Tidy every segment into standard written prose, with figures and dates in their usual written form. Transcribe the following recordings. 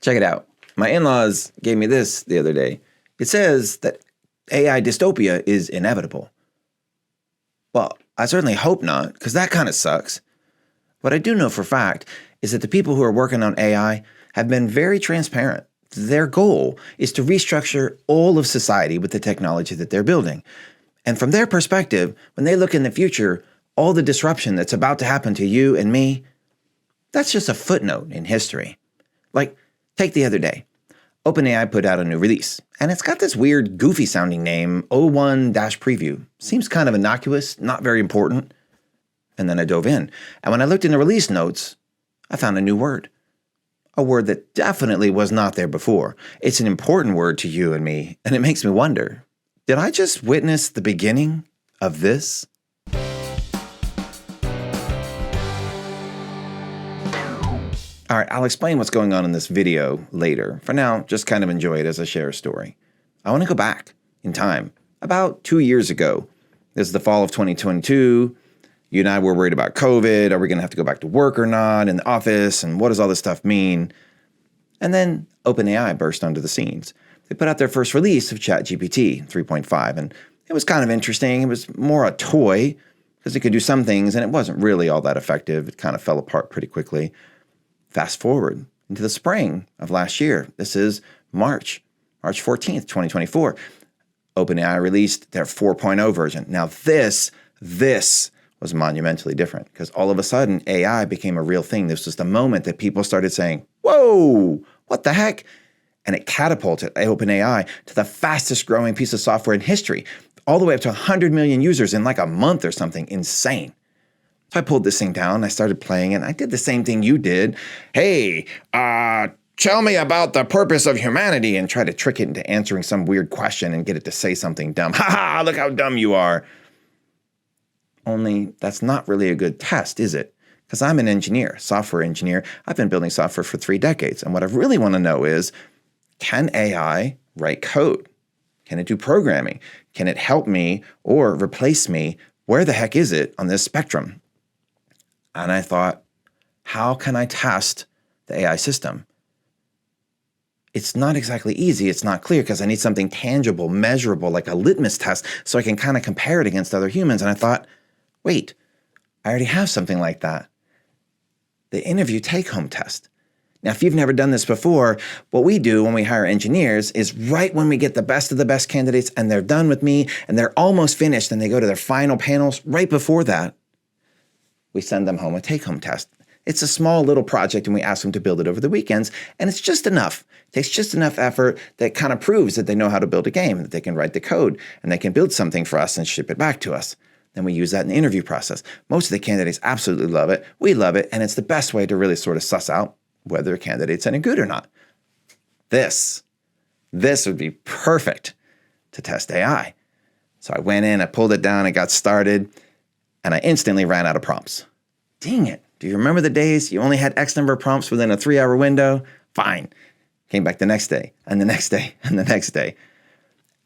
Check it out. My in-laws gave me this the other day. It says that AI dystopia is inevitable. Well, I certainly hope not, because that kind of sucks. What I do know for a fact is that the people who are working on AI have been very transparent. Their goal is to restructure all of society with the technology that they're building. And from their perspective, when they look in the future, all the disruption that's about to happen to you and me, that's just a footnote in history. Like, take the other day. OpenAI put out a new release, and it's got this weird, goofy-sounding name, O1-preview. Seems kind of innocuous, not very important. And then I dove in, and when I looked in the release notes, I found a new word. A word that definitely was not there before. It's an important word to you and me, and it makes me wonder, did I just witness the beginning of this? All right, I'll explain what's going on in this video later. For now, just kind of enjoy it as I share a story. I want to go back in time, about 2 years ago. This is the fall of 2022. You and I were worried about COVID. Are we going to have to go back to work or not in the office? And what does all this stuff mean? And then OpenAI burst onto the scenes. They put out their first release of ChatGPT 3.5, and it was kind of interesting. It was more a toy because it could do some things, and it wasn't really all that effective. It kind of fell apart pretty quickly. Fast forward into the spring of last year. This is March 14th, 2024. OpenAI released their 4.0 version. Now this was monumentally different because all of a sudden AI became a real thing. This was the moment that people started saying, whoa, what the heck? And it catapulted OpenAI to the fastest growing piece of software in history, all the way up to 100 million users in like a month or something. Insane. So I pulled this thing down, I started playing it, and I did the same thing you did. Hey, tell me about the purpose of humanity, and try to trick it into answering some weird question and get it to say something dumb. Ha ha, look how dumb you are. Only that's not really a good test, is it? Because I'm an engineer, software engineer. I've been building software for 3 decades, and what I really want to know is, can AI write code? Can it do programming? Can it help me or replace me? Where the heck is it on this spectrum? And I thought, how can I test the AI system? It's not exactly easy. It's not clear because I need something tangible, measurable, like a litmus test, so I can kind of compare it against other humans. And I thought, wait, I already have something like that. The interview take-home test. Now, if you've never done this before, what we do when we hire engineers is right when we get the best of the best candidates and they're done with me and they're almost finished and they go to their final panels, right before that, we send them home a take-home test. It's a small little project and we ask them to build it over the weekends, and it's just enough. It takes just enough effort that kind of proves that they know how to build a game, that they can write the code, and they can build something for us and ship it back to us. Then we use that in the interview process. Most of the candidates absolutely love it. We love it, and it's the best way to really sort of suss out whether a candidate's any good or not. This would be perfect to test AI. So I went in, I pulled it down, I got started, and I instantly ran out of prompts. Dang it. Do you remember the days you only had X number of prompts within a 3-hour window? Fine. Came back the next day, and the next day, and the next day.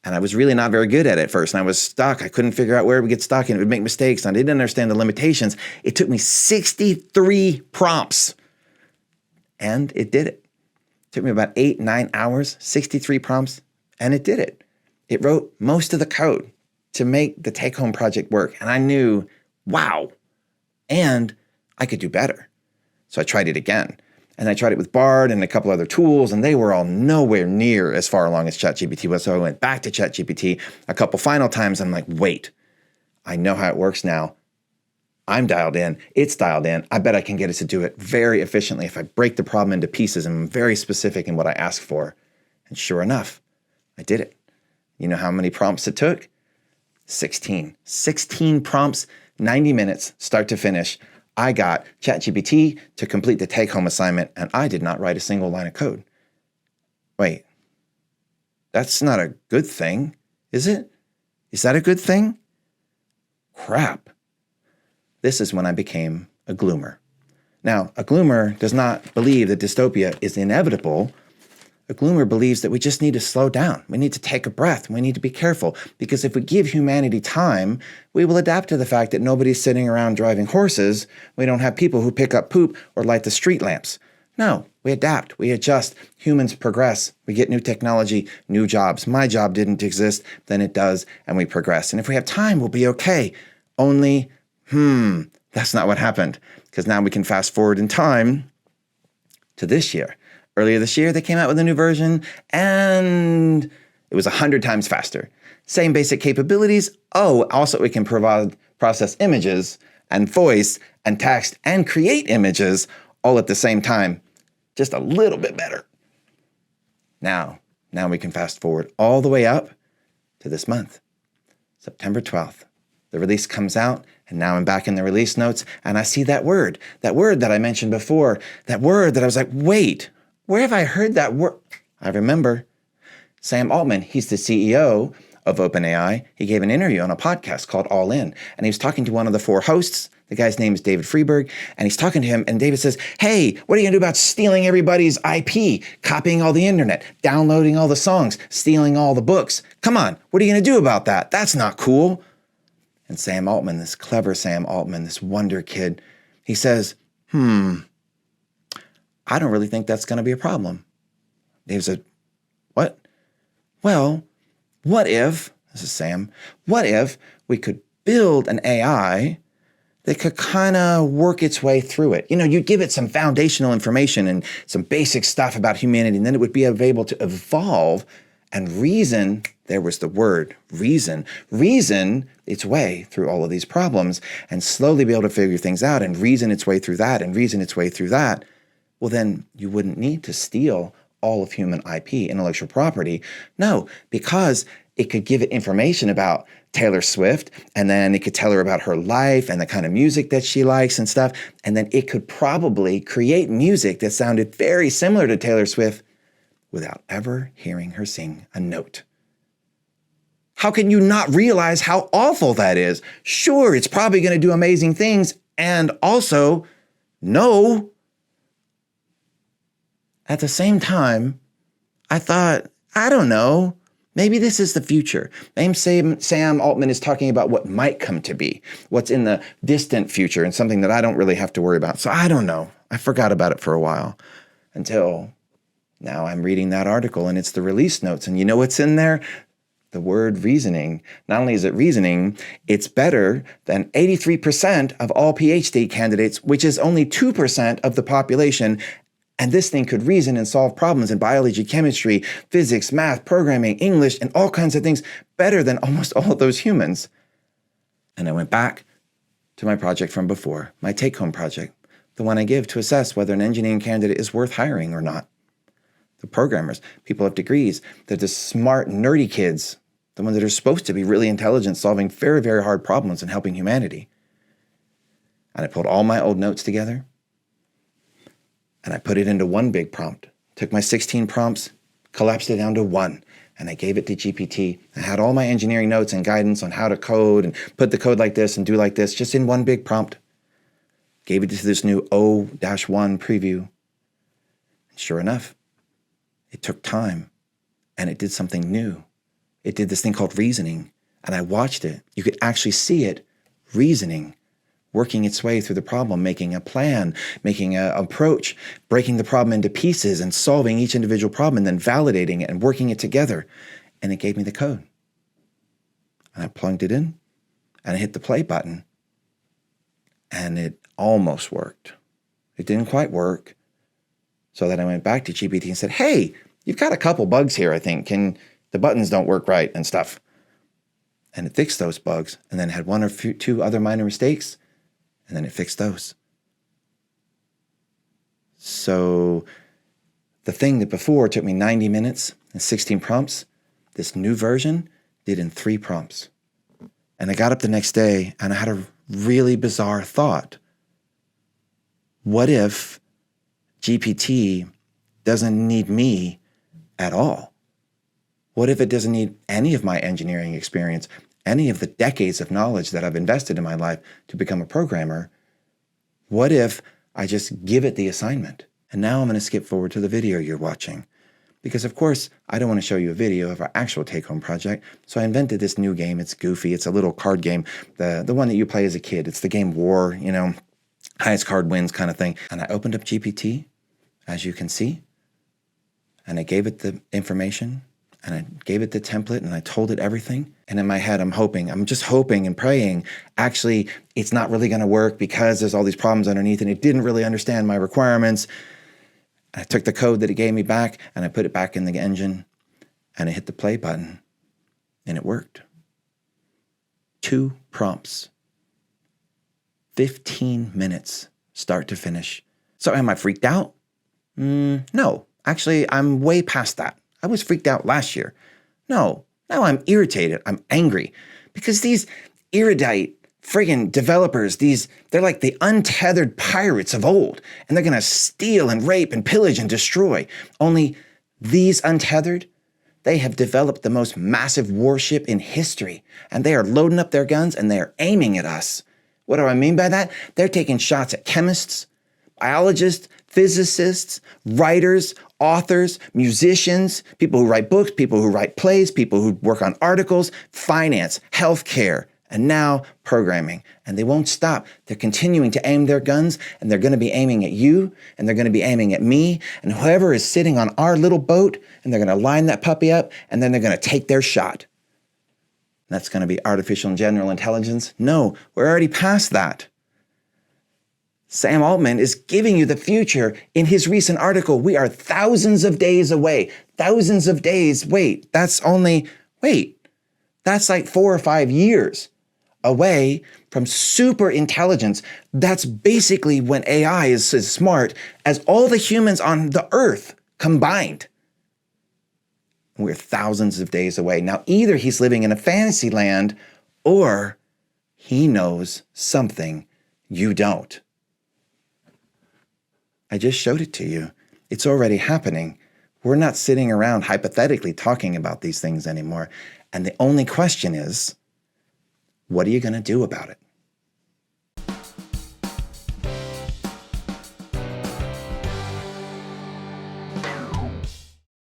And I was really not very good at it at first, and I was stuck. I couldn't figure out where it would get stuck, and it would make mistakes, and I didn't understand the limitations. It took me 63 prompts, and it did it. It took me about 8-9 hours, 63 prompts, and it did it. It wrote most of the code to make the take-home project work, and I knew, wow, and I could do better. So I tried it again, and I tried it with Bard and a couple other tools, and they were all nowhere near as far along as ChatGPT was, so I went back to ChatGPT a couple final times. I'm like, wait, I know how it works now. I'm dialed in, it's dialed in. I bet I can get it to do it very efficiently if I break the problem into pieces and I'm very specific in what I ask for. And sure enough, I did it. You know how many prompts it took? 16. 16 prompts, 90 minutes, start to finish. I got ChatGPT to complete the take-home assignment, and I did not write a single line of code. Wait, that's not a good thing, is it? Is that a good thing? Crap. This is when I became a gloomer. Now, a gloomer does not believe that dystopia is inevitable. A gloomer believes that we just need to slow down. We need to take a breath. We need to be careful, because if we give humanity time, we will adapt to the fact that nobody's sitting around driving horses. We don't have people who pick up poop or light the street lamps. No, we adapt, we adjust, humans progress, we get new technology, new jobs. My job didn't exist, then it does, and we progress. And if we have time, we'll be okay. Only, that's not what happened, because now we can fast forward in time to this year. Earlier this year, they came out with a new version, and it was 100 times faster. Same basic capabilities. Oh, also it can process images and voice and text and create images all at the same time. Just a little bit better. Now we can fast forward all the way up to this month, September 12th. The release comes out, and now I'm back in the release notes, and I see that word that I mentioned before, that word that I was like, wait, where have I heard that word? I remember. Sam Altman, he's the CEO of OpenAI. He gave an interview on a podcast called All In, and he was talking to one of the 4 hosts. The guy's name is David Freeberg, and he's talking to him, and David says, hey, what are you gonna do about stealing everybody's IP, copying all the internet, downloading all the songs, stealing all the books? Come on, what are you gonna do about that? That's not cool. And Sam Altman, this clever Sam Altman, this wonder kid, he says, I don't really think that's gonna be a problem. David said, what? Well, what if, this is Sam, what if we could build an AI that could kind of work its way through it? You know, you'd give it some foundational information and some basic stuff about humanity, and then it would be able to evolve and reason. There was the word, reason its way through all of these problems and slowly be able to figure things out and reason its way through that and reason its way through that. Well, then you wouldn't need to steal all of human IP, intellectual property. No, because it could give it information about Taylor Swift, and then it could tell her about her life and the kind of music that she likes and stuff. And then it could probably create music that sounded very similar to Taylor Swift without ever hearing her sing a note. How can you not realize how awful that is? Sure, it's probably going to do amazing things, and also, no. At the same time, I thought, I don't know, maybe this is the future. Maybe Sam Altman is talking about what might come to be, what's in the distant future, and something that I don't really have to worry about. So I don't know. I forgot about it for a while until now I'm reading that article, and it's the release notes. And you know what's in there? The word reasoning. Not only is it reasoning, it's better than 83% of all PhD candidates, which is only 2% of the population. And this thing could reason and solve problems in biology, chemistry, physics, math, programming, English, and all kinds of things better than almost all of those humans. And I went back to my project from before, my take-home project, the one I give to assess whether an engineering candidate is worth hiring or not. The programmers, people have degrees, they're the smart, nerdy kids, the ones that are supposed to be really intelligent, solving very, very hard problems and helping humanity. And I pulled all my old notes together, and I put it into one big prompt. Took my 16 prompts, collapsed it down to one, and I gave it to GPT. I had all my engineering notes and guidance on how to code and put the code like this and do like this, just in one big prompt. Gave it to this new O-1 preview. And sure enough, it took time, and it did something new. It did this thing called reasoning, and I watched it. You could actually see it reasoning, working its way through the problem, making a plan, making an approach, breaking the problem into pieces and solving each individual problem and then validating it and working it together. And it gave me the code. And I plugged it in, and I hit the play button, and it almost worked. It didn't quite work. So then I went back to GPT and said, hey, you've got a couple bugs here, I think. The buttons don't work right and stuff. And it fixed those bugs, and then had one or two other minor mistakes, and then it fixed those. So the thing that before took me 90 minutes and 16 prompts, this new version did in 3 prompts. And I got up the next day, and I had a really bizarre thought. What if GPT doesn't need me at all? What if it doesn't need any of my engineering experience, any of the decades of knowledge that I've invested in my life to become a programmer? What if I just give it the assignment? And now I'm going to skip forward to the video you're watching. Because of course, I don't want to show you a video of our actual take-home project. So I invented this new game. It's goofy. It's a little card game. The one that you play as a kid. It's the game War, highest card wins kind of thing. And I opened up GPT, as you can see. And I gave it the information, and I gave it the template, and I told it everything. And in my head, I'm just hoping and praying, actually, it's not really going to work because there's all these problems underneath, and it didn't really understand my requirements. I took the code that it gave me back, and I put it back in the engine, and I hit the play button, and it worked. 2 prompts, 15 minutes, start to finish. So am I freaked out? No. Actually, I'm way past that. I was freaked out last year. No, now I'm irritated. I'm angry because these erudite friggin' developers, they're like the untethered pirates of old, and they're going to steal and rape and pillage and destroy. Only these untethered, they have developed the most massive warship in history, and they are loading up their guns and they are aiming at us. What do I mean by that? They're taking shots at chemists, biologists, physicists, writers, authors, musicians, people who write books, people who write plays, people who work on articles, finance, healthcare, and now programming. And they won't stop. They're continuing to aim their guns, and they're going to be aiming at you, and they're going to be aiming at me, and whoever is sitting on our little boat, and they're going to line that puppy up, and then they're going to take their shot. That's going to be artificial and general intelligence? No, we're already past that. Sam Altman is giving you the future in his recent article. We are thousands of days away. Thousands of days. That's like 4 or 5 years away from super intelligence. That's basically when AI is as smart as all the humans on the earth combined. We're thousands of days away. Now, either he's living in a fantasy land or he knows something you don't. I just showed it to you. It's already happening. We're not sitting around hypothetically talking about these things anymore. And the only question is, what are you going to do about it?